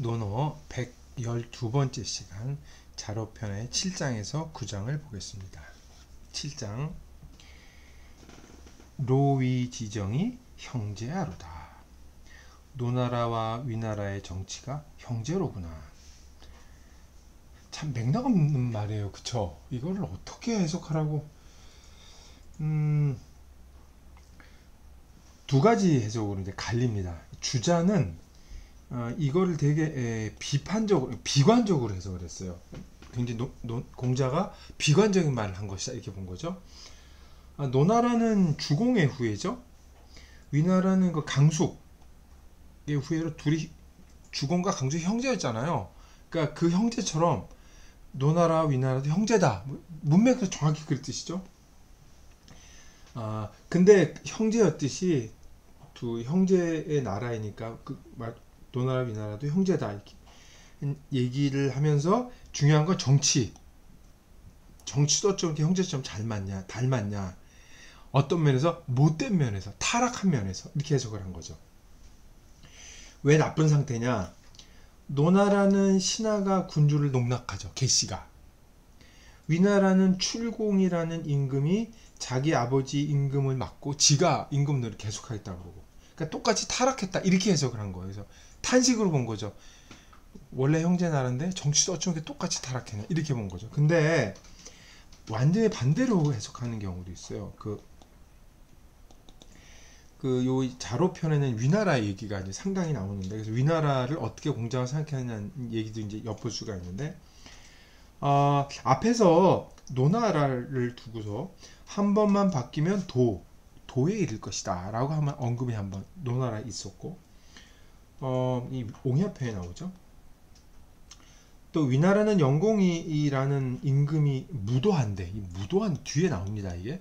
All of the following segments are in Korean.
논어 112번째 시간 자로편의 7장에서 9장을 보겠습니다. 7장 로위지정이 형제하로다. 노나라와 위나라의 정치가 형제로구나. 참 맥락 없는 말이에요. 그쵸? 이걸 어떻게 해석하라고? 두 가지 해석으로 이제 갈립니다. 주자는 이거를 되게 비판적으로, 비관적으로 해석을 했어요. 굉장히 공자가 비관적인 말을 한 것이다 이렇게 본 거죠. 노나라는 주공의 후예죠. 위나라는 그 강숙의 후예로 둘이 주공과 강숙이 형제였잖아요. 그러니까 그 형제처럼 노나라 위나라도 형제다. 문맥에서 정확히 그런 뜻이죠. 근데 형제였듯이 두 형제의 나라이니까 노나라 위나라도 형제다 이렇게 얘기를 하면서 중요한 건 정치도 어쩜 이렇게 형제처럼 잘 맞냐, 닮았냐, 어떤 면에서 못된 면에서, 타락한 면에서 이렇게 해석을 한 거죠. 왜 나쁜 상태냐? 노나라는 신하가 군주를 농락하죠. 계씨가. 위나라는 출공이라는 임금이 자기 아버지 임금을 맡고 지가 임금들을 계속하겠다고 그러고, 그러니까 똑같이 타락했다 이렇게 해석을 한 거예요. 그래서 탄식으로 본 거죠. 원래 형제 나라인데 정치도 어쩜 이렇게 똑같이 타락했냐 이렇게 본 거죠. 근데 완전히 반대로 해석하는 경우도 있어요. 요 자로편에는 위나라 얘기가 이제 상당히 나오는데, 그래서 위나라를 어떻게 공자가 생각하느냐는 얘기도 이제 엿볼 수가 있는데, 앞에서 노나라를 두고서 한 번만 바뀌면 도에 이를 것이다 라고 한번 언급이 한번 노나라에 있었고, 이 옹야편에 나오죠. 또 위나라는 영공이라는 임금이 무도한데, 이 무도한 뒤에 나옵니다. 이게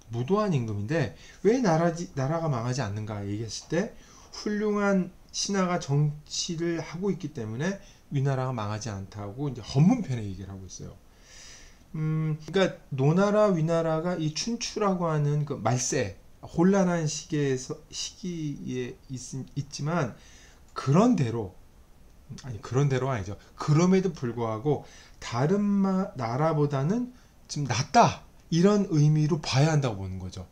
무도한 임금인데 왜 나라가 망하지 않는가 얘기했을 때, 훌륭한 신하가 정치를 하고 있기 때문에 위나라가 망하지 않다고 이제 헌문편에 얘기를 하고 있어요. 그러니까 노나라 위나라가 이 춘추라고 하는 그 말세 혼란한 시기에 있지만 그런대로 아니죠. 그럼에도 불구하고 다른 나라보다는 좀 낫다 이런 의미로 봐야 한다고 보는 거죠.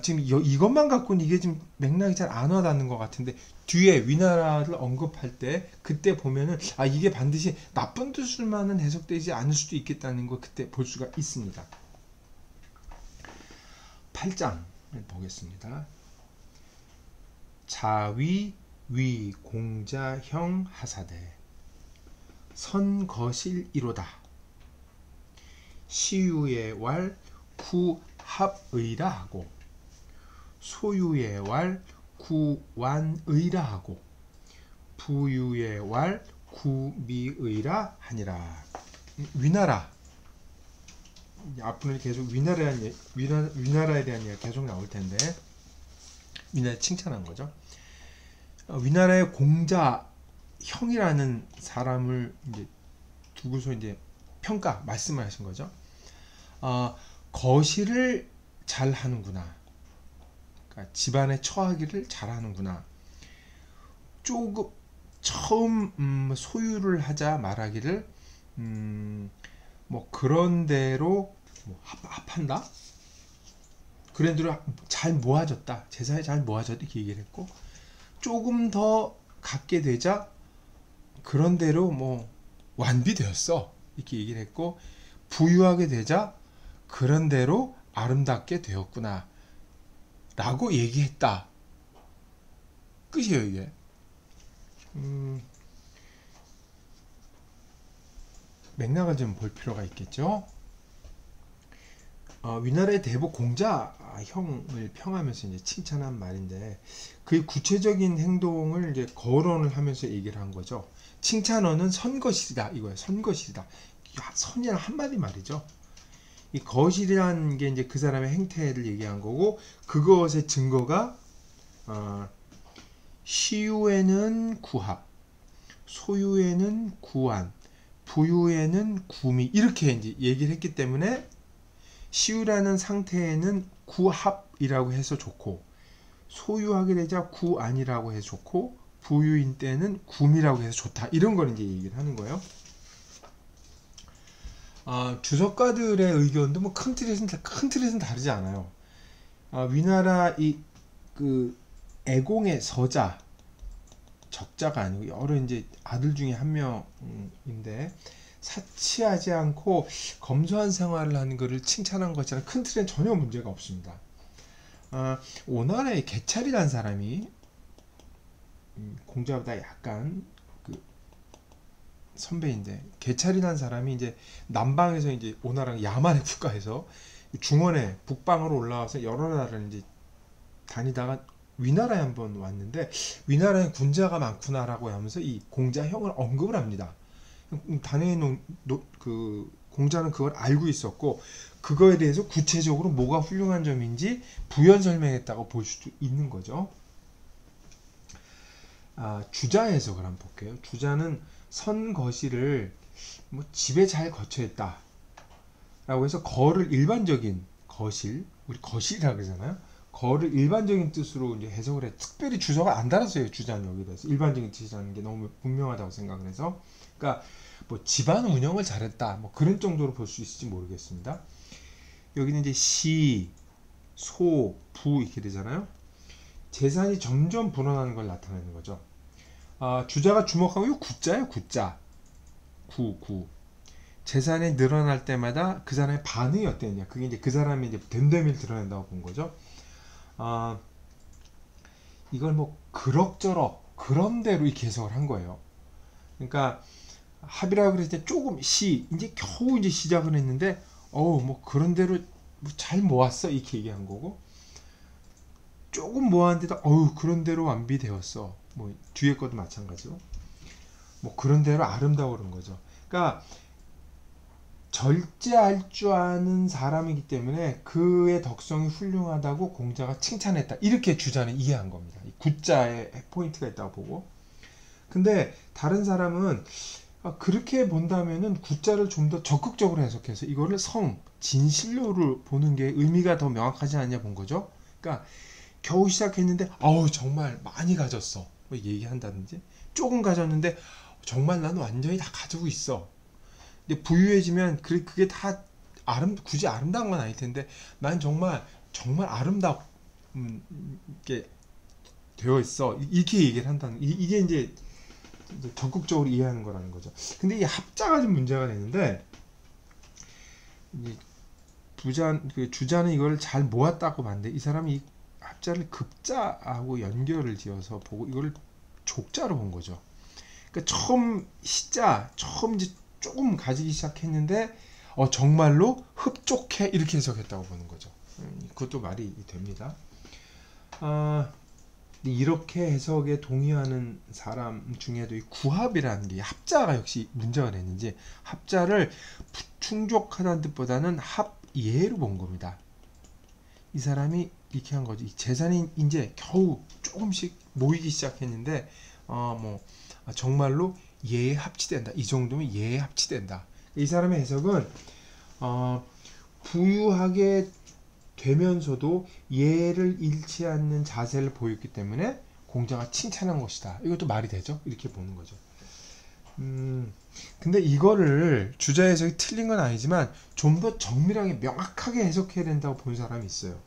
지금 이것만 갖고는 이게 지금 맥락이 잘 안 와닿는 것 같은데, 뒤에 위나라를 언급할 때 그때 보면은 이게 반드시 나쁜 뜻으로만은 해석되지 않을 수도 있겠다는 걸 그때 볼 수가 있습니다. 8장을 보겠습니다. 자위 위 공자 형 하사대 선거실 1호다. 시유의 왈 구합의라 하고 소유의 왈 구완의라 하고 부유의 왈 구미의라 하니라. 위나라, 앞으로 계속 위나라에 대한 이야기가 계속 나올 텐데, 위나라 칭찬한 거죠. 위나라의 공자 형이라는 사람을 이제 두고서 이제 말씀을 하신 거죠. 거실을 잘 하는구나. 그러니까 집안의 처하기를 잘 하는구나. 조금 처음 소유를 하자 말하기를 뭐 그런 대로 합한다. 그런 대로 잘 모아졌다. 제사에 잘 모아졌다 이렇게 얘기를 했고, 조금 더 갖게 되자 그런 대로 완비되었어 이렇게 얘기를 했고, 부유하게 되자 그런 대로 아름답게 되었구나 라고 얘기했다. 끝이에요 이게. 맥락을 좀 볼 필요가 있겠죠. 위나라의 대복 공자 형을 평하면서 이제 칭찬한 말인데, 그 구체적인 행동을 이제 거론을 하면서 얘기를 한 거죠. 칭찬어는 선거실이다 이거예요. 선거실이다. 선이란 한마디 말이죠. 이 거실이라는 게 이제 그 사람의 행태를 얘기한 거고, 그것의 증거가 시유에는 구합, 소유에는 구완, 부유에는 구미 이렇게 이제 얘기를 했기 때문에, 시유라는 상태에는 구합이라고 해서 좋고, 소유하게 되자 구안이라고 해서 좋고, 부유인 때는 구미라고 해서 좋다. 이런 걸 이제 얘기를 하는 거예요. 주석가들의 의견도 뭐 큰 틀에서는 다르지 않아요. 위나라 그 애공의 서자, 적자가 아니고 여러 이제 아들 중에 한 명인데 사치하지 않고 검소한 생활을 하는 것을 칭찬한 것처럼 큰 틀엔 전혀 문제가 없습니다. 오나라의 개찰이라는 사람이 공자보다 약간 그 선배인데, 개찰이라는 사람이 이제 남방에서 이제 오나라 야만의 국가에서 중원에 북방으로 올라와서 여러 나라를 이제 다니다가 위나라에 한번 왔는데, 위나라에 군자가 많구나라고 하면서 이 공자형을 언급을 합니다. 당연히 그 공자는 그걸 알고 있었고, 그거에 대해서 구체적으로 뭐가 훌륭한 점인지 부연 설명했다고 볼 수도 있는 거죠. 주자 해석을 한번 볼게요. 주자는 선거시를 뭐 집에 잘 거처했다 라고 해서 거를 일반적인 거실, 우리 거실이라고 그러잖아요. 거를 일반적인 뜻으로 이제 해석을 해. 특별히 주석을 안 달았어요. 주자는 여기에 대해서 일반적인 뜻이라는 게 너무 분명하다고 생각을 해서, 그러니까 뭐 집안 운영을 잘했다, 뭐 그런 정도로 볼 수 있을지 모르겠습니다. 여기는 이제 시, 소, 부 이렇게 되잖아요. 재산이 점점 불어나는 걸 나타내는 거죠. 주자가 주목하고 이 구자예요. 구자. 구. 재산이 늘어날 때마다 그 사람의 반응이 어땠냐. 그게 이제 그 사람이 이제 됨됨이를 드러낸다고 본 거죠. 이걸 뭐 그럭저럭 그런대로 이렇게 해석을 한 거예요. 그러니까 합이라고 그랬을 때 조금 이제 겨우 이제 시작을 했는데 뭐 그런대로 잘 모았어 이렇게 얘기한 거고, 조금 모았는데도 그런대로 완비되었어. 뭐 뒤에 것도 마찬가지로 뭐 그런대로 아름다워 그런 거죠. 그러니까 절제할 줄 아는 사람이기 때문에 그의 덕성이 훌륭하다고 공자가 칭찬했다. 이렇게 주자는 이해한 겁니다. 이 구자에 포인트가 있다고 보고. 근데 다른 사람은 그렇게 본다면은 구자를 좀 더 적극적으로 해석해서 이거를 진실로를 보는 게 의미가 더 명확하지 않냐 본 거죠. 그러니까 겨우 시작했는데 정말 많이 가졌어 뭐 얘기한다든지, 조금 가졌는데 정말 나는 완전히 다 가지고 있어. 근데 부유해지면 그게 다 굳이 아름다운 건 아닐 텐데 난 정말 아름답게 되어 있어 이렇게 얘기를 한다는, 이게 이제 적극적으로 이해하는 거라는 거죠. 근데 이 합자가 좀 문제가 되는데, 주자는 이걸 잘 모았다고 봤는데 이 사람이 이 합자를 급자하고 연결을 지어서 보고 이걸 족자로 본 거죠. 그러니까 처음 이제 조금 가지기 시작했는데 정말로 흡족해 이렇게 해석했다고 보는 거죠. 그것도 말이 됩니다. 이렇게 해석에 동의하는 사람 중에도 이 구합이라는 게, 합자가 역시 문제가 됐는지 합자를 충족하다는 뜻보다는 합예로 본 겁니다. 이 사람이 이렇게 한 거지. 재산이 이제 겨우 조금씩 모이기 시작했는데 정말로 예에 합치된다. 이 정도면 예에 합치된다. 이 사람의 해석은 부유하게 되면서도 예를 잃지 않는 자세를 보였기 때문에 공자가 칭찬한 것이다. 이것도 말이 되죠? 이렇게 보는 거죠. 근데 이거를 주자 해석이 틀린 건 아니지만 좀 더 정밀하게 명확하게 해석해야 된다고 본 사람이 있어요.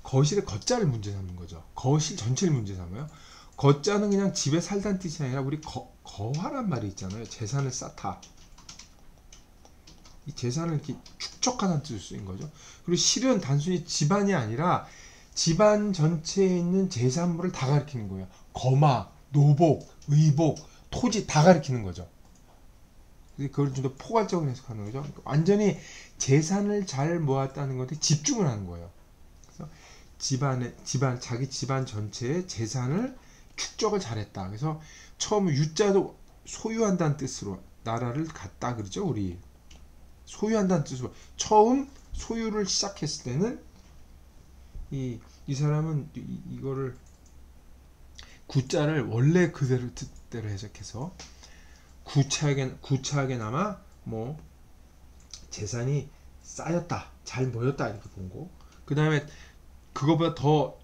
거실의 거자를 문제 삼는 거죠. 거실 전체를 문제 삼아요. 거자는 그냥 집에 살다는 뜻이 아니라 우리 거화란 말이 있잖아요. 재산을 쌓다. 이 재산을 이렇게 축적하다는 뜻으로 쓰인 거죠. 그리고 실은 단순히 집안이 아니라 집안 전체에 있는 재산물을 다 가리키는 거예요. 거마, 노복, 의복, 토지 다 가리키는 거죠. 그걸 좀 더 포괄적으로 해석하는 거죠. 완전히 재산을 잘 모았다는 것에 집중을 하는 거예요. 그래서 자기 집안 전체의 재산을 축적을 잘했다. 그래서 처음 유자도 소유한다는 뜻으로 나라를 갖다 그러죠. 우리 소유한다는 뜻으로 처음 소유를 시작했을 때는 이 사람은 이거를 구자를 원래 그대로 뜻대로 해석해서 구차하게나마 뭐 재산이 쌓였다, 잘 모였다 이렇게 본 거. 그 다음에 그거보다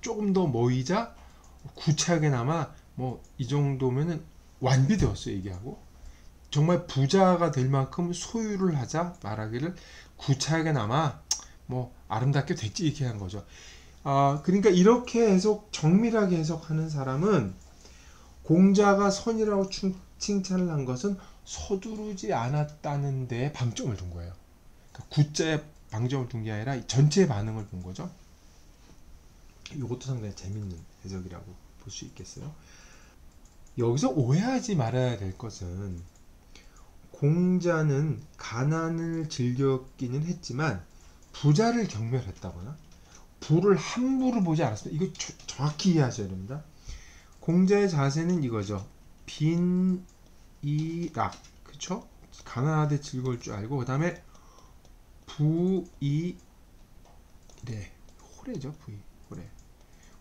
조금 더 모이자 구차하게나마 뭐 이 정도면은 완비되었어요. 얘기하고 정말 부자가 될 만큼 소유를 하자 말하기를 구차하게나마 뭐 아름답게 됐지 이렇게 한 거죠. 그러니까 이렇게 정밀하게 해석하는 사람은 공자가 선이라고 칭찬을 한 것은 서두르지 않았다는 데에 방점을 둔 거예요. 그러니까 구자에 방점을 둔 게 아니라 전체의 반응을 본 거죠. 이것도 상당히 재밌는 해석이라고 볼 수 있겠어요. 여기서 오해하지 말아야 될 것은 공자는 가난을 즐겼기는 했지만 부자를 경멸했다거나 부를 함부로 보지 않았습니다. 이거 정확히 이해하셔야 됩니다. 공자의 자세는 이거죠. 빈이락, 그쵸? 가난하되 즐거울 줄 알고, 그 다음에 부이래, 호래죠, 호래.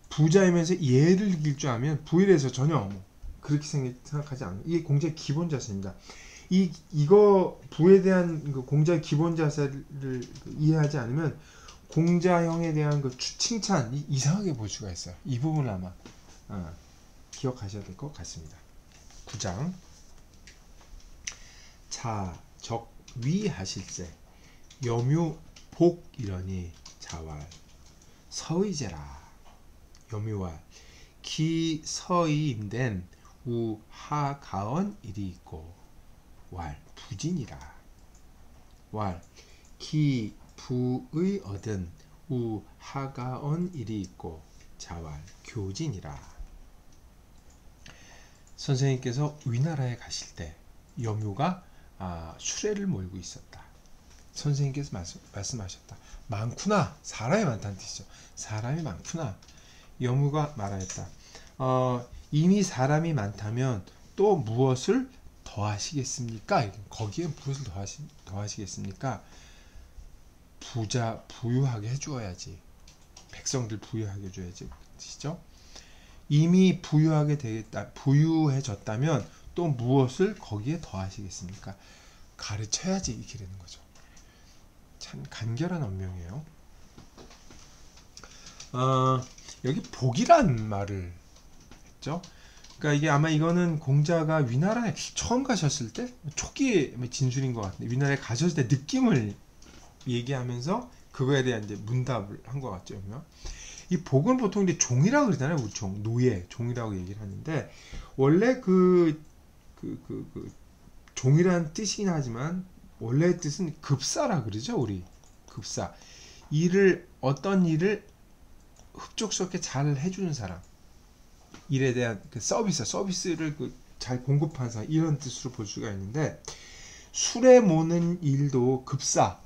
부자이면서 예를 이길 줄 알면 부일에서 전혀 뭐 그렇게 생각하지 않아요. 이게 공자의 기본 자세입니다. 이거 부에 대한 그 공자의 기본 자세를 이해하지 않으면 공자형에 대한 그 칭찬 이상하게 볼 수가 있어요. 이 부분을 아마 기억하셔야 될 것 같습니다. 9장 자, 적, 위 하실세 여묘, 복 이러니 자왈 서의제라 여묘왈 기 서의 임된 우 하가언 일이 있고 왈 부진이라 왈 기 부의 얻은 우 하가언 일이 있고 자왈 교진이라. 선생님께서 위나라에 가실 때 여묘가 수레를 몰고 있었다. 선생님께서 말씀하셨다. 많구나. 사람이 많다는 뜻이죠. 사람이 많구나. 여묘가 말하였다. 이미 사람이 많다면 또 무엇을 더하시겠습니까? 거기에 무엇을 더하시겠습니까? 부유하게 해주어야지. 백성들 부유하게 해줘야지. 뜻이죠? 이미 부유해졌다면 또 무엇을 거기에 더하시겠습니까? 가르쳐야지 이렇게 되는 거죠. 참 간결한 언명이에요. 여기 복이란 말을 했죠. 그러니까 이게 아마 이거는 공자가 위나라에 처음 가셨을 때 초기 진술인 것 같은데 위나라에 가셨을 때 느낌을 얘기하면서 그거에 대한 이제 문답을 한 것 같죠. 이 복은 보통 이제 종이라고 그러잖아요. 우리 노예, 종이라고 얘기를 하는데 원래 종이라는 뜻이긴 하지만 원래의 뜻은 급사라 그러죠. 우리 급사. 어떤 일을 흡족스럽게 잘 해주는 사람. 일에 대한 서비스를 잘 공급하는 사람 이런 뜻으로 볼 수가 있는데 수레 모는 일도 급사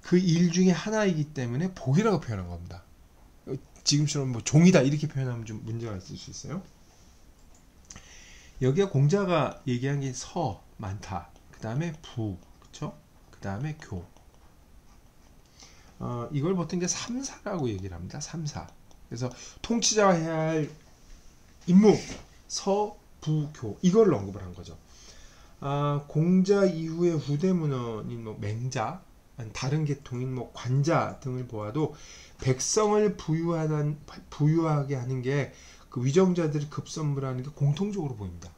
그 일 중에 하나이기 때문에 복이라고 표현한 겁니다. 지금처럼 뭐 종이다 이렇게 표현하면 좀 문제가 있을 수 있어요. 여기가 공자가 얘기한 게 서 많다. 그 다음에 부, 그쵸? 그 다음에 교. 이걸 보통 이제 삼사라고 얘기를 합니다. 삼사. 그래서 통치자가 해야 할 임무 서, 부, 교 이걸 언급을 한 거죠. 공자 이후의 후대 문헌인 뭐 맹자, 다른 계통인 뭐 관자 등을 보아도 백성을 부유하게 하는 게 그 위정자들을 급선무라는 게 공통적으로 보입니다.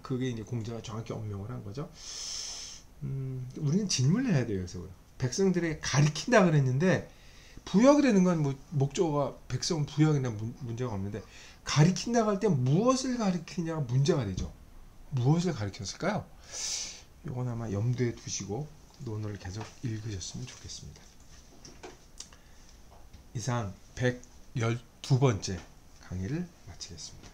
그게 이제 공자가 정확히 언명을 한 거죠. 우리는 질문을 해야 돼요. 그래서 백성들에게 가르친다 그랬는데 부여하게 되는 건 뭐 목적어가 백성 부여하기나 문제가 없는데 가르친다고 할 때 무엇을 가르치냐가 문제가 되죠. 무엇을 가르쳤을까요? 이건 아마 염두에 두시고 논어를 계속 읽으셨으면 좋겠습니다. 이상 112번째 강의를 마치겠습니다.